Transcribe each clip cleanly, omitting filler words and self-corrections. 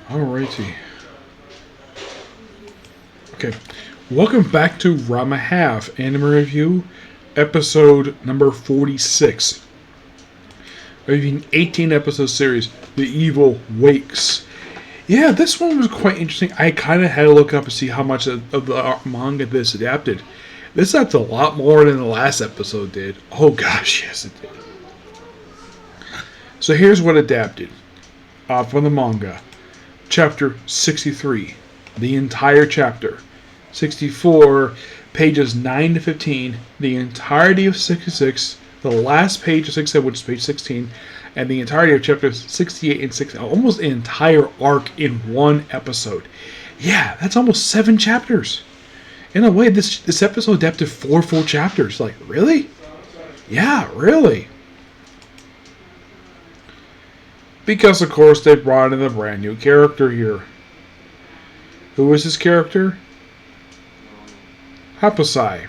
Alrighty. Okay. Welcome back to Ranma Half Anime Review, episode number 46. Reviewing 18 episode series, The Evil Wakes. Yeah, this one was quite interesting. I kind of had to look up and see how much of the manga this adapted. This adapted a lot more than the last episode did. Oh gosh, yes it did. So here's what adapted from the manga. Chapter 63. The entire chapter. 64, pages 9 to 15. The entirety of 66. The last page of 67, which is page 16. And the entirety of chapters 68 and 60. Almost an entire arc in one episode. Yeah, that's almost 7 chapters. In a way, this episode adapted 4 full chapters. Like, really? Yeah, really. Because, of course, they brought in a brand new character here. Who is this character? Happosai.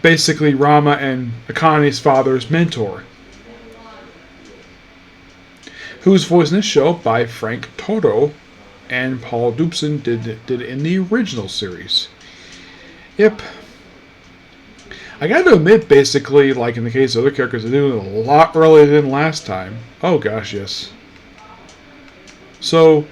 Basically, Ranma and Akane's father's mentor. Who's voiced in this show by Frank Toto, and Paul Dubson did it in the original series. Yep. I gotta admit, basically, like in the case of other characters, they're doing it a lot earlier than last time. Oh gosh, yes. So,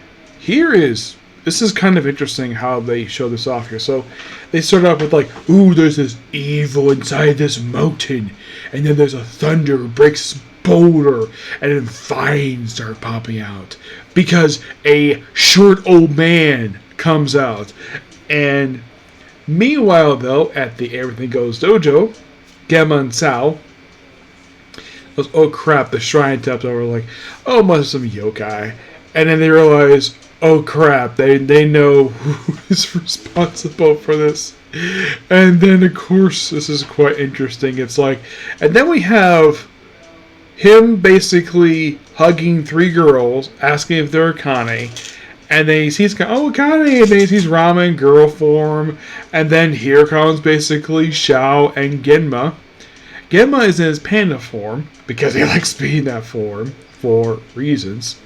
this is kind of interesting how they show this off here. So, they start off with like, ooh, there's this evil inside this mountain. And then there's a thunder breaks this boulder. And then vines start popping out. Because a short old man comes out. And meanwhile, though, at the Everything Goes dojo, Gemma and Sao goes, oh crap, the shrine taps over, like, oh, must be some yokai. And then they realize, oh crap, they know who is responsible for this. And then, of course, this is quite interesting. It's like, and then we have him basically hugging 3 girls, asking if they're Akane. And then he sees, oh, Akane, and then he sees Ranma in girl form. And then here comes basically Xiao and Genma. Genma is in his panda form, because he likes being in that form, for reasons.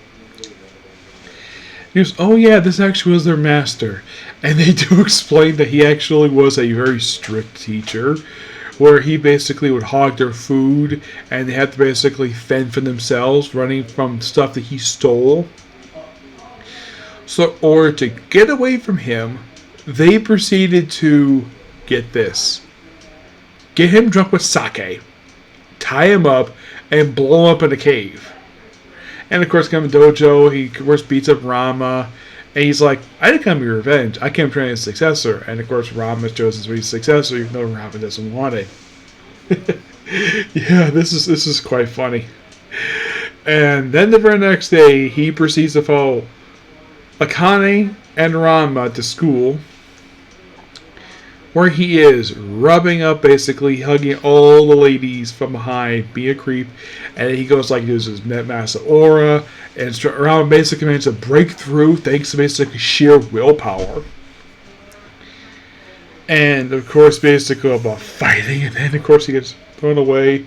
He goes, oh yeah, this actually was their master. And they do explain that he actually was a very strict teacher, where he basically would hog their food, and they had to basically fend for themselves, running from stuff that he stole. So in order to get away from him, they proceeded to, get this, get him drunk with sake, tie him up, and blow him up in a cave. And of course, come to dojo, he of course beats up Ranma, and he's like, I didn't come to revenge, I came to train his successor. And of course, Ranma chooses to be his successor, even though Ranma doesn't want it. Yeah, this is quite funny. And then the very next day, he proceeds to follow Akane and Ranma to school, where he is rubbing up, basically hugging all the ladies from behind, being a creep, and he goes like uses his massive aura, and Ranma basically manages to break through thanks to basically sheer willpower. And of course, basically about fighting, and then of course he gets thrown away.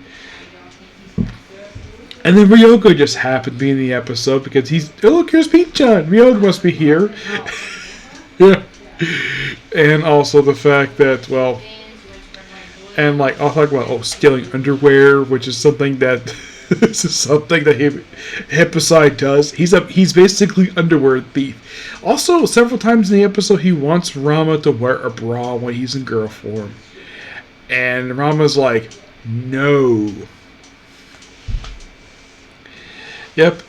And then Ryoga just happened to be in the episode because he's, oh look, here's Pete-chan. Ryoga must be here. Yeah. And also the fact that, well, and like, I'll talk about, stealing underwear, which is something that, this is something that Happosai does. He's basically underwear thief. Also, several times in the episode, he wants Ranma to wear a bra when he's in girl form. And Rama's like, no. Yep.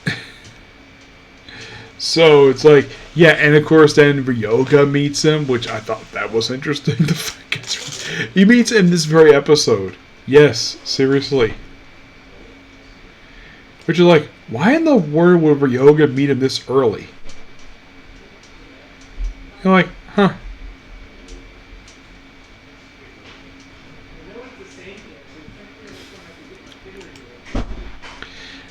So it's like, yeah, and of course then Ryoga meets him, which I thought that was interesting. The fact he meets in this very episode. Yes, seriously. Which is like, why in the world would Ryoga meet him this early? You're like, huh.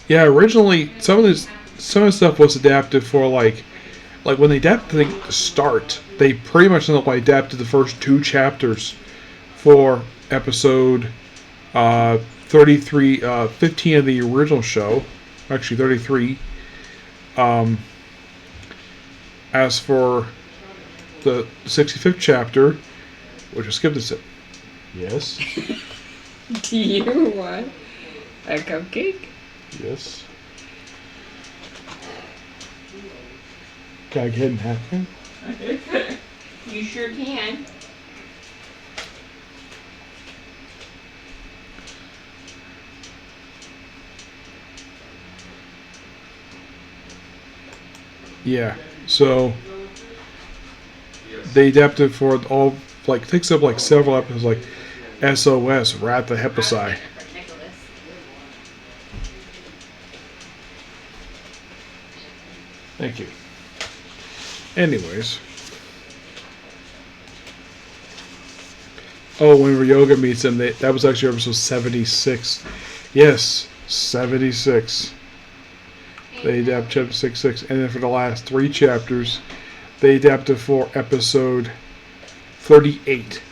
Yeah, originally some of the stuff was adapted for like when they adapted the start, they pretty much adapted the first 2 chapters for episode 33, 15 of the original show, actually 33, As for the 65th chapter, which I skipped this. Yes. Do you want a cupcake? Yes. Can I get a napkin? You sure can. Yeah. So they adapted for all, like, takes up like several episodes, like SOS, Rat the Hepaci. Thank you. Anyways. Oh, when Ryoga meets him, that was actually episode 76. Yes, 76. They adapted chapter 66. And then for the last 3 chapters, they adapted for episode 38.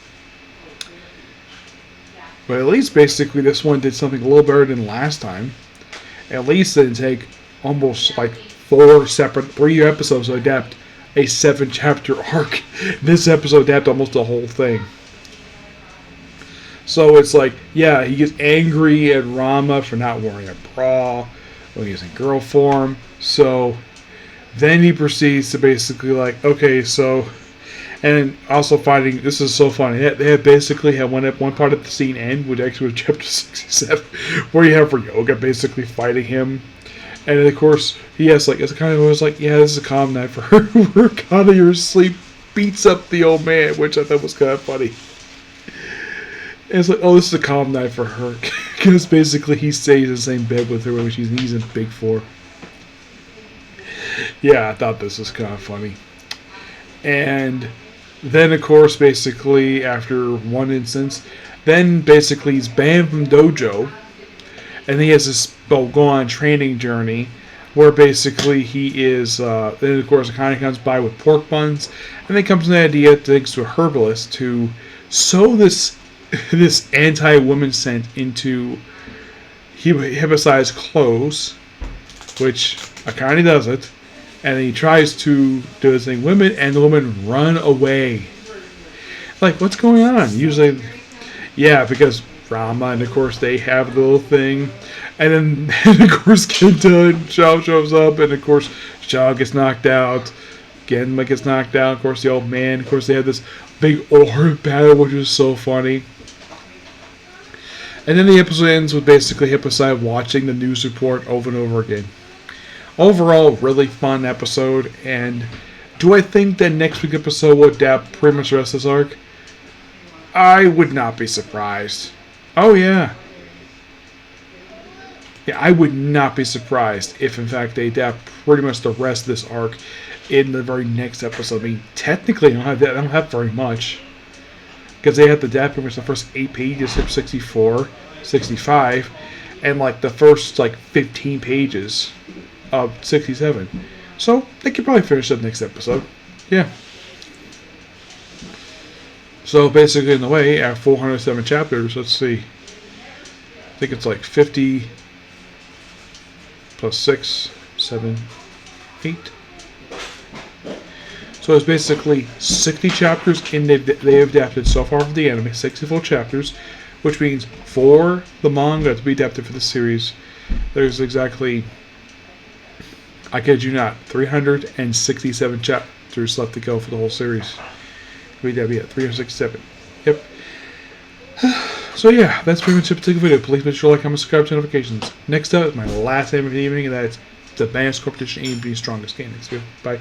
But at least basically this one did something a little better than last time. At least it didn't take almost like 3 episodes to adapt a 7-chapter arc. This episode adapted almost the whole thing. So it's like, yeah, he gets angry at Ranma for not wearing a bra when he's in girl form. So then he proceeds to basically like, okay, so, and also fighting. This is so funny. They had basically had one part of the scene end, which actually was chapter 67, where you have Ryoga basically fighting him. And of course, he has like, it's kind of was like, yeah, this is a calm night for her. Where kind of your sleep beats up the old man, which I thought was kind of funny. And it's like, oh, this is a calm night for her, because basically he stays in the same bed with her, which he's in big for. Yeah, I thought this was kind of funny. And then, of course, basically after one instance, then basically he's banned from dojo. And he has this go-on training journey where basically he is, then of course Akane comes by with pork buns, and then comes to the idea, thanks to a herbalist, to sew this anti-woman scent into Hibasai's clothes, which Akane does it, and he tries to do this thing. Women and the women run away. Like, what's going on? Usually, yeah, because Ranma, and of course they have the little thing, and then of course Kenta and Shao shows up, and of course Shao gets knocked out, Genma gets knocked out, of course the old man, of course they have this big orb battle, which is so funny. And then the episode ends with basically Hippocyte watching the news report over and over again. Overall, really fun episode, and do I think that next week's episode will adapt pretty much the rest of this arc? I would not be surprised. Oh yeah. Yeah, I would not be surprised if in fact they adapt pretty much the rest of this arc in the very next episode. I mean, technically I don't have very much, because they have to adapt pretty much the first 8 pages of 64, 65, and like the first like 15 pages of 67. So they could probably finish up next episode. Yeah. So basically, in the way, at 407 chapters, let's see. I think it's like 50 plus 6, 7, 8. So it's basically 60 chapters they've adapted so far for the anime, 64 chapters, which means for the manga to be adapted for the series, there's exactly, I kid you not, 367 chapters left to go for the whole series. We have 367. Yep. So yeah, that's pretty much it for the video. Please make sure to like, comment, subscribe to notifications. Next up is my last anime of the evening, and that is the Advanced Competition AMV Strongest Game. Next video. Bye.